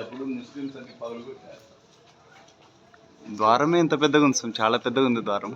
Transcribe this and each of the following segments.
ఎప్పుడు ముస్లిమ్స్ అన్ని పగులు కొట్టారు. ద్వారమే ఎంత పెద్దగా ఉంది, చాలా పెద్దగా ఉంది ద్వారం.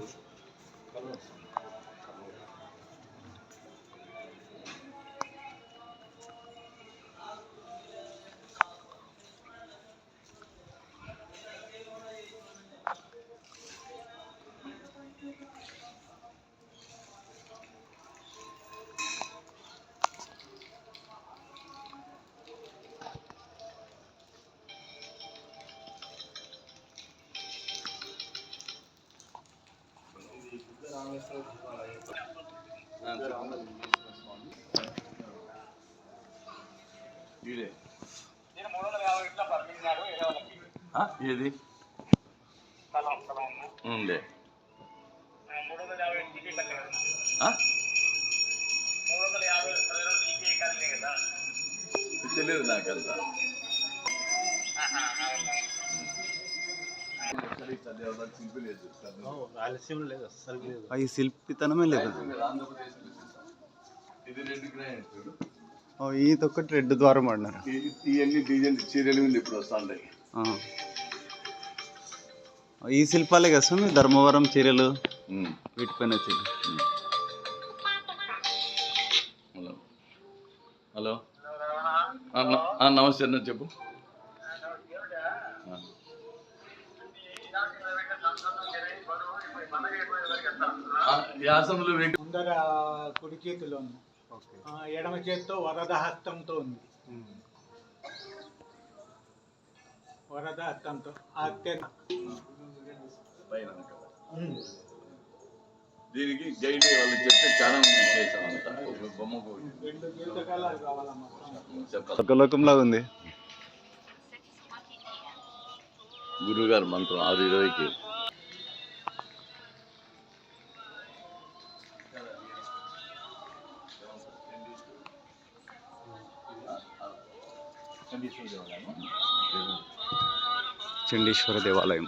ఏది ఉండే తెలియదు నాకంతా. ఈ శిల్పితనమే లేదు. ఇదొక్కటి రెడ్ ద్వారం అన్నారు. ఇవన్నీ డిజైన్ చీరలు ఇప్పుడు వస్తాయి. ఈ శిల్పాలే కదా స్వామి, ధర్మవరం చీరలు వీటిపైన వచ్చేది. హలో నమస్తే అన్న, చెప్పు. వ్యాసంలో ముందర కుడి చేతిలో ఉంది, ఎడమ చేతితో వరద హస్తంతో ఉంది. వరద హస్తంతో దీనికి గైడ్ వాళ్ళు చెప్తే చాలా చేసామంట. ఒక బొమ్మ లోకంలాగా ఉంది. గురువుగారు మంత్రం 6:20కి. చండీశ్వర దేవాలయం.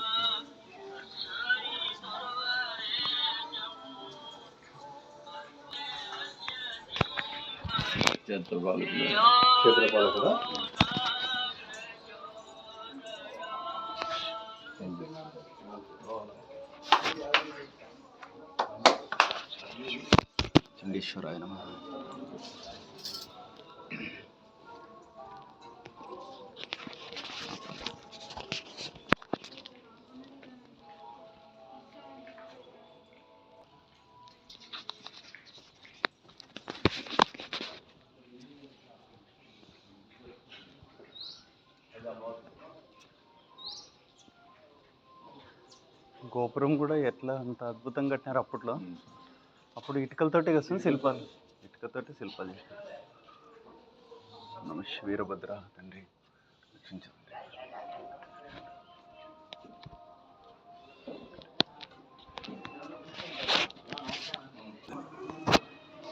క్షేత్రపాలకుడు చండీశ్వరాయ నమః. గోపురం కూడా ఎట్లా అంత అద్భుతంగా కట్టినారు అప్పట్లో. అప్పుడు ఇటుకలతోటే కదా శిల్పాలు, ఇటుకతోటి శిల్పాలు చేశారు. నమ వీరభద్ర తండ్రి రక్షించండి.